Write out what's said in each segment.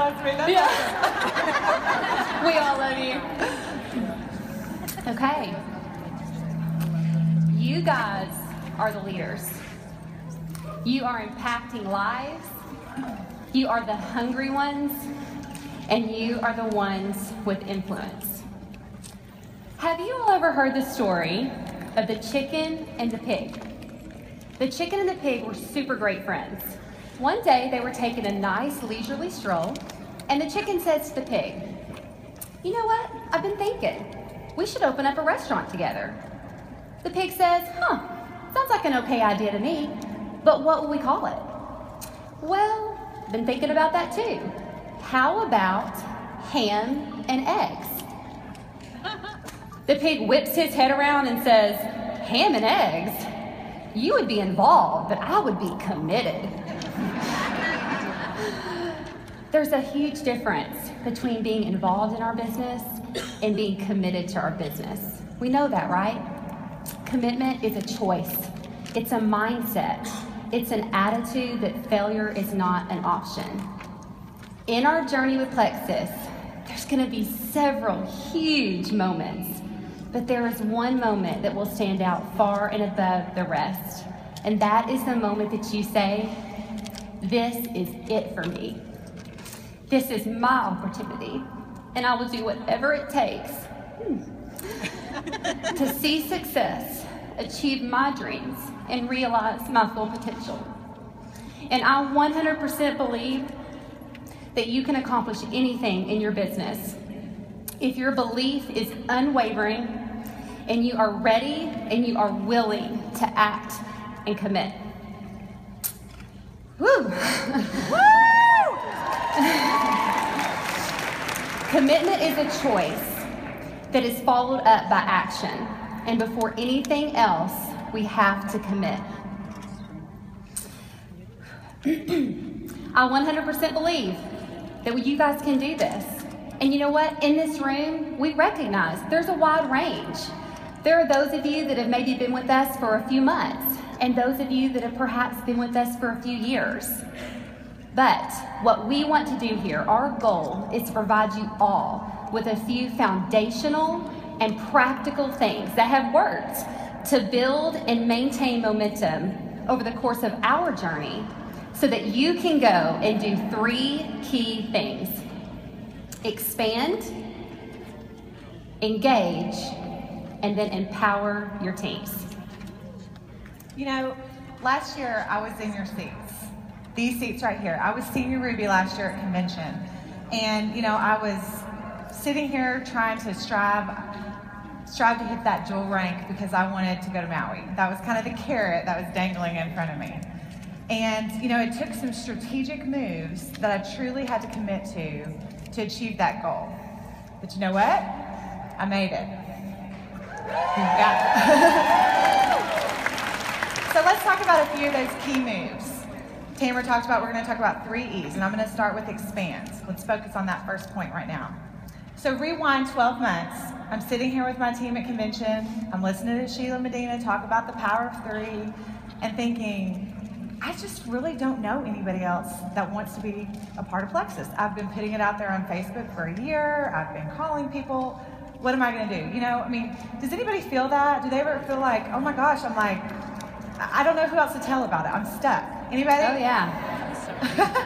loves me. That's Yeah. We all love you. Okay. You guys are the leaders. You are impacting lives. You are the hungry ones. And you are the ones with influence. Have you all ever heard the story of the chicken and the pig? The chicken and the pig were super great friends. One day they were taking a nice leisurely stroll, and the chicken says to the pig, "You know what? I've been thinking. We should open up a restaurant together." The pig says, "Sounds like an okay idea to me, but what will we call it?" "Well, been thinking about that too. How about ham and eggs?" The pig whips his head around and says, "Ham and eggs? You would be involved, but I would be committed." There's a huge difference between being involved in our business and being committed to our business. We know that, right? Commitment is a choice. It's a mindset. It's an attitude that failure is not an option. In our journey with Plexus, there's going to be several huge moments, but there is one moment that will stand out far and above the rest, and that is the moment that you say, "This is it for me. This is my opportunity, and I will do whatever it takes to see success, achieve my dreams, and realize my full potential." And I 100% believe that you can accomplish anything in your business if your belief is unwavering and you are ready and you are willing to act and commit. Woo! Commitment is a choice that is followed up by action. And before anything else, we have to commit. I 100% believe that you guys can do this. And you know what? In this room, we recognize there's a wide range. There are those of you that have maybe been with us for a few months, and those of you that have perhaps been with us for a few years. But what we want to do here, our goal is to provide you all with a few foundational and practical things that have worked to build and maintain momentum over the course of our journey so that you can go and do 3 key things: expand, engage, and then empower your teams. You know, last year I was in your seats. These seats right here. I was Senior Ruby last year at convention. And, you know, I was sitting here trying to strive to hit that jewel rank because I wanted to go to Maui. That was kind of the carrot that was dangling in front of me. And, you know, it took some strategic moves that I truly had to commit to achieve that goal. But you know what? I made it. So let's talk about a few of those key moves. Tamara talked about, we're going to talk about 3 E's, and I'm going to start with expand. Let's focus on that first point right now. So rewind 12 months. I'm sitting here with my team at convention. I'm listening to Sheila Medina talk about the power of 3 and thinking, I just really don't know anybody else that wants to be a part of Plexus. I've been putting it out there on Facebook for a year. I've been calling people. What am I going to do? You know, I mean, does anybody feel that? Do they ever feel like, oh my gosh, I'm like, I don't know who else to tell about it. I'm stuck. Anybody? Oh, yeah.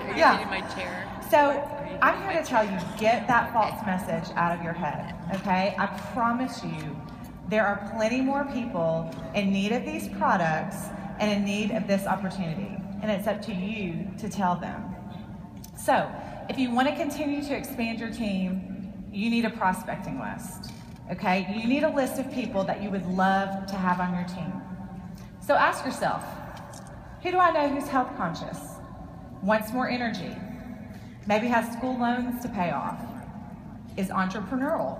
Are you Yeah. hitting my chair? So I'm here to tell you, get that false message out of your head, okay? I promise you, there are plenty more people in need of these products and in need of this opportunity, and it's up to you to tell them. So if you want to continue to expand your team, you need a prospecting list, okay? You need a list of people that you would love to have on your team. So ask yourself, who do I know who's health conscious, wants more energy, maybe has school loans to pay off, is entrepreneurial?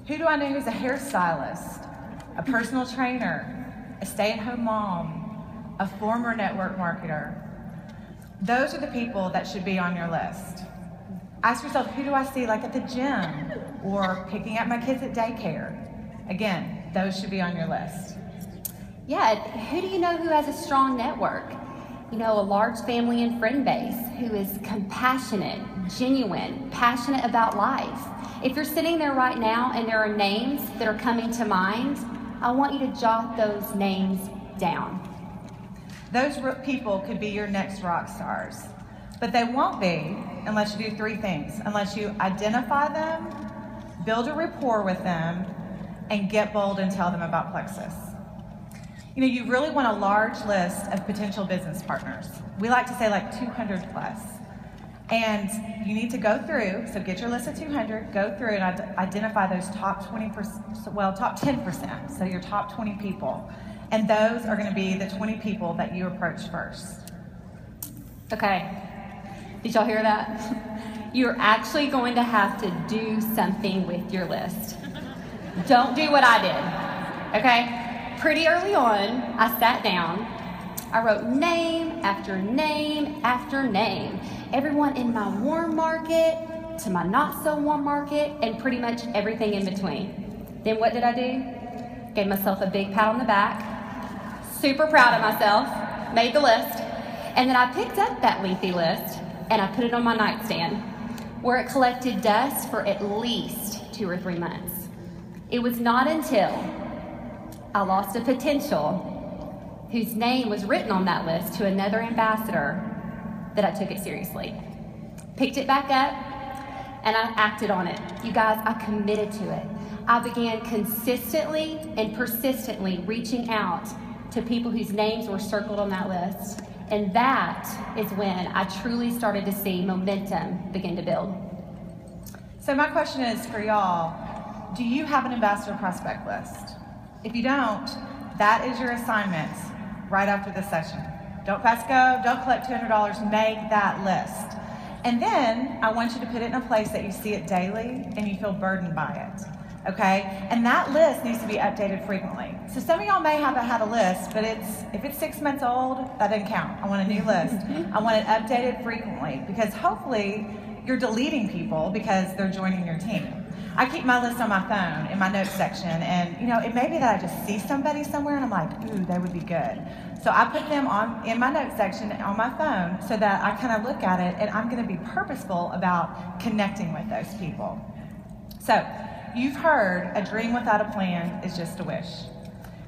Who do I know who's a hairstylist, a personal trainer, a stay-at-home mom, a former network marketer? Those are the people that should be on your list. Ask yourself, who do I see like at the gym or picking up my kids at daycare? Again, those should be on your list. Yeah, who do you know who has a strong network? a large family and friend base who is compassionate, genuine, passionate about life. If you're sitting there right now and there are names that are coming to mind, I want you to jot those names down. Those people could be your next rock stars, but they won't be unless you do three things. Unless you identify them, build a rapport with them, and get bold and tell them about Plexus. You really want a large list of potential business partners. We like to say like 200 plus. And you need to go through, so get your list of 200, go through and identify those top 20%, top 10%, so your top 20 people. And those are going to be the 20 people that you approach first. Okay, did y'all hear that? You're actually going to have to do something with your list. Don't do what I did, okay? Pretty early on, I sat down, I wrote name after name after name. Everyone in my warm market to my not so warm market and pretty much everything in between. Then what did I do? Gave myself a big pat on the back. Super proud of myself. Made the list. And then I picked up that lengthy list and I put it on my nightstand where it collected dust for at least 2 or 3 months. It was not until I lost a potential whose name was written on that list to another ambassador that I took it seriously. Picked it back up, and I acted on it. You guys, I committed to it. I began consistently and persistently reaching out to people whose names were circled on that list. And that is when I truly started to see momentum begin to build. So my question is for y'all, do you have an ambassador prospect list? If you don't, that is your assignment right after this session. Don't pass go, don't collect $200, make that list. And then I want you to put it in a place that you see it daily and you feel burdened by it, okay? And that list needs to be updated frequently. So some of y'all may have had a list, but if it's 6 months old, that doesn't count. I want a new list. I want it updated frequently because hopefully you're deleting people because they're joining your team. I keep my list on my phone in my notes section, and it may be that I just see somebody somewhere and I'm like, ooh, they would be good. So I put them in my notes section on my phone so that I kind of look at it and I'm going to be purposeful about connecting with those people. So you've heard a dream without a plan is just a wish.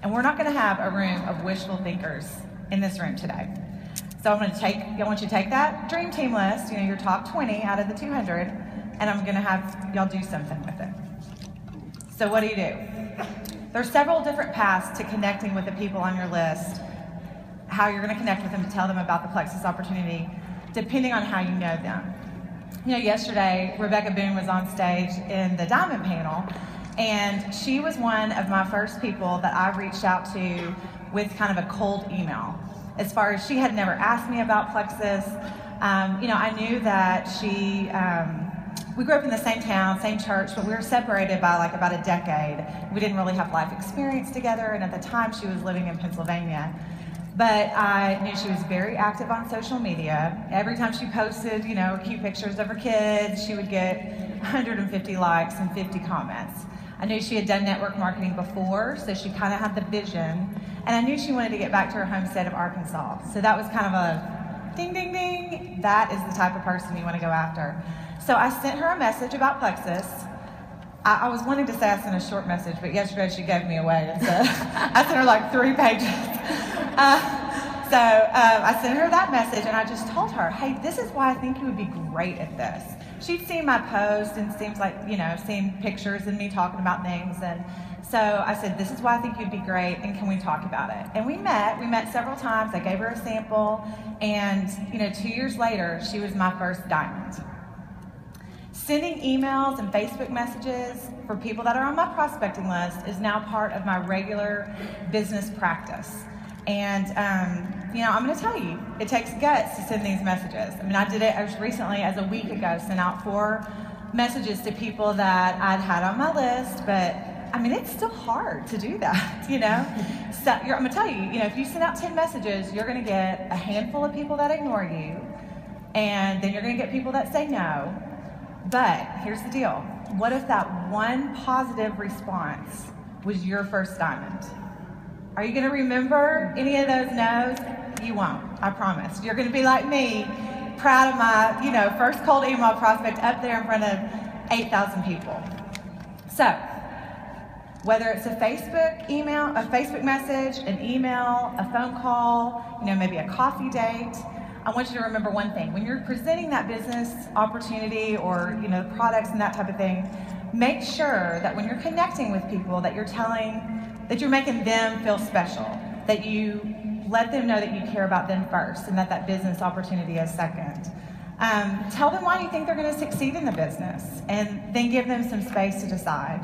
And we're not going to have a room of wishful thinkers in this room today. So I want you to take that dream team list, your top 20 out of the 200, and I'm going to have y'all do something with it. So what do? There's several different paths to connecting with the people on your list, how you're going to connect with them to tell them about the Plexus opportunity, depending on how you know them. Yesterday, Rebecca Boone was on stage in the Diamond panel, and she was one of my first people that I reached out to with kind of a cold email. As far as she had never asked me about Plexus, I knew that she, we grew up in the same town, same church, but we were separated by like about a decade. We didn't really have life experience together, and at the time she was living in Pennsylvania. But I knew she was very active on social media. Every time she posted, cute pictures of her kids, she would get 150 likes and 50 comments. I knew she had done network marketing before, so she kind of had the vision. And I knew she wanted to get back to her home state of Arkansas. So that was kind of a ding, ding, ding. That is the type of person you want to go after. So I sent her a message about Plexus. I was wanting to say I sent a short message, but yesterday she gave me away. And so I sent her like 3 pages. So I sent her that message and I just told her, hey, this is why I think you would be great at this. She'd seen my post and seems like, seen pictures and me talking about things. And so I said, this is why I think you'd be great, and can we talk about it? And we met several times. I gave her a sample, and 2 years later, she was my first diamond. Sending emails and Facebook messages for people that are on my prospecting list is now part of my regular business practice. And, I'm going to tell you, it takes guts to send these messages. I did it as recently as a week ago, sent out 4 messages to people that I'd had on my list, but it's still hard to do that, So I'm going to tell you, if you send out 10 messages, you're going to get a handful of people that ignore you, and then you're going to get people that say no. But here's the deal. What if that one positive response was your first diamond? Are you going to remember any of those no's? You won't, I promise. You're gonna be like me, proud of my, first cold email prospect up there in front of 8,000 people. So, whether it's a Facebook email, a Facebook message, an email, a phone call, maybe a coffee date, I want you to remember one thing. When you're presenting that business opportunity or, products and that type of thing, make sure that when you're connecting with people that you're making them feel special, that you let them know that you care about them first and that business opportunity is second. Tell them why you think they're going to succeed in the business, and then give them some space to decide.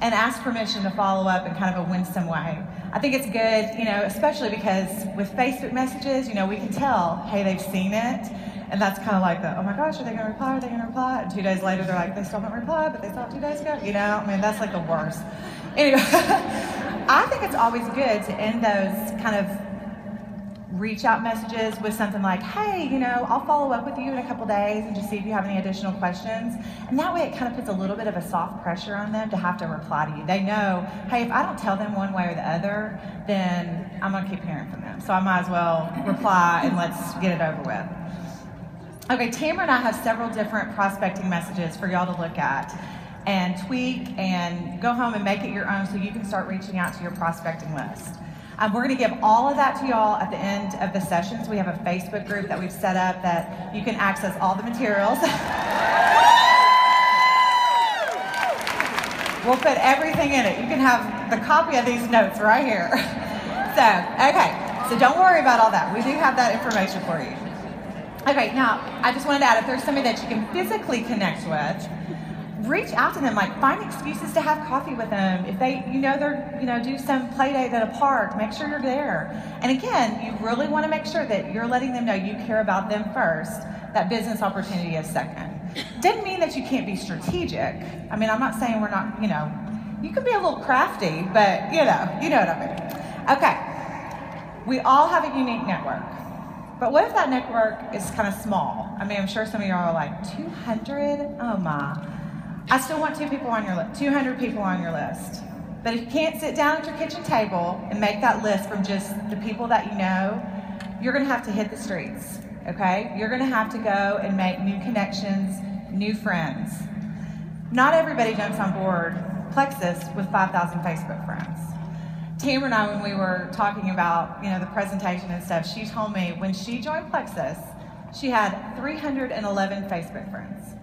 And ask permission to follow up in kind of a winsome way. I think it's good, especially because with Facebook messages, we can tell, hey, they've seen it. And that's kind of like oh my gosh, are they going to reply? Are they going to reply? And 2 days later, they're like, they still haven't replied, but they saw it 2 days ago. That's like the worst. Anyway, I think it's always good to end those kind of reach out messages with something like, hey, I'll follow up with you in a couple days and just see if you have any additional questions. And that way it kind of puts a little bit of a soft pressure on them to have to reply to you. They know, hey, if I don't tell them one way or the other, then I'm going to keep hearing from them. So I might as well reply and let's get it over with. Okay, Tamara and I have several different prospecting messages for y'all to look at and tweak and go home and make it your own so you can start reaching out to your prospecting list. We're going to give all of that to y'all at the end of the sessions. We have a Facebook group that we've set up that you can access all the materials. We'll put everything in it. You can have the copy of these notes right here. So don't worry about all that. We do have that information for you. Okay, now, I just wanted to add, if there's somebody that you can physically connect with, reach out to them, find excuses to have coffee with them. If they, they're, do some play date at a park, make sure you're there. And again, you really want to make sure that you're letting them know you care about them first, that business opportunity is second. Doesn't mean that you can't be strategic. I'm not saying we're not, you can be a little crafty, but you know what I mean. Okay, we all have a unique network. But what if that network is kind of small? I'm sure some of y'all are like, 200? Oh my. I still want 200 people on your list. But if you can't sit down at your kitchen table and make that list from just the people that you know, you're going to have to hit the streets, okay? You're going to have to go and make new connections, new friends. Not everybody jumps on board Plexus with 5,000 Facebook friends. Tamara and I, when we were talking about, the presentation and stuff, she told me when she joined Plexus, she had 311 Facebook friends.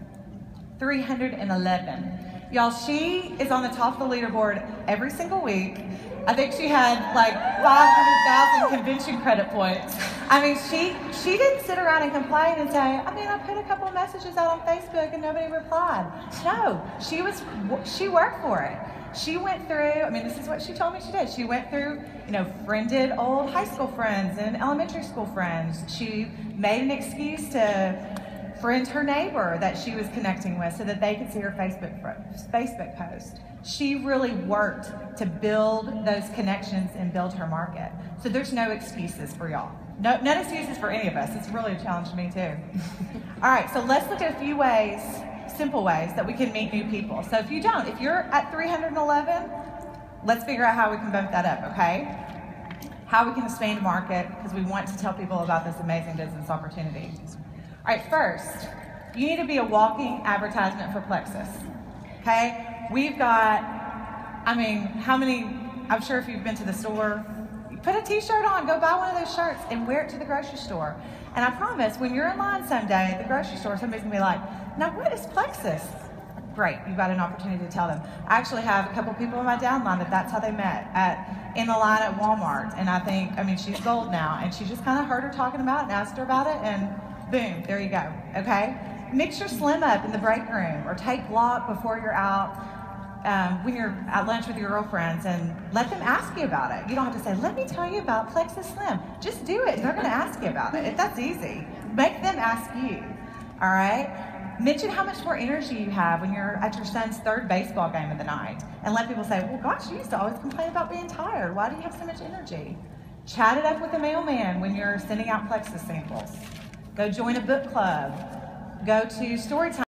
311. Y'all, she is on the top of the leaderboard every single week. I think she had 500,000 convention credit points. She didn't sit around and complain and say, I put a couple of messages out on Facebook and nobody replied. No, she worked for it. She went through, this is what she told me she did. She went through, friended old high school friends and elementary school friends. She made an excuse to friend her neighbor that she was connecting with so that they could see her Facebook post. She really worked to build those connections and build her market. So there's no excuses for y'all. No excuses for any of us. It's really a challenge to me too. All right, so let's look at a few ways, simple ways that we can meet new people. So if you're at 311, let's figure out how we can bump that up, okay? How we can expand market, because we want to tell people about this amazing business opportunity. All right, first, you need to be a walking advertisement for Plexus, okay? We've got, I'm sure if you've been to the store, you put a t-shirt on, go buy one of those shirts and wear it to the grocery store. And I promise, when you're in line someday at the grocery store, somebody's gonna be like, now what is Plexus? Great, you've got an opportunity to tell them. I actually have a couple people in my downline that's how they met, in the line at Walmart. And I think, she's gold now, and she just kind of heard her talking about it and asked her about it, and boom, there you go, okay? Mix your Slim up in the break room, or take block before you're out, when you're at lunch with your girlfriends, and let them ask you about it. You don't have to say, let me tell you about Plexus Slim. Just do it, and they're gonna ask you about it. That's easy. Make them ask you, all right? Mention how much more energy you have when you're at your son's third baseball game of the night, and let people say, well, gosh, you used to always complain about being tired. Why do you have so much energy? Chat it up with the mailman when you're sending out Plexus samples. Go join a book club. Go to story time.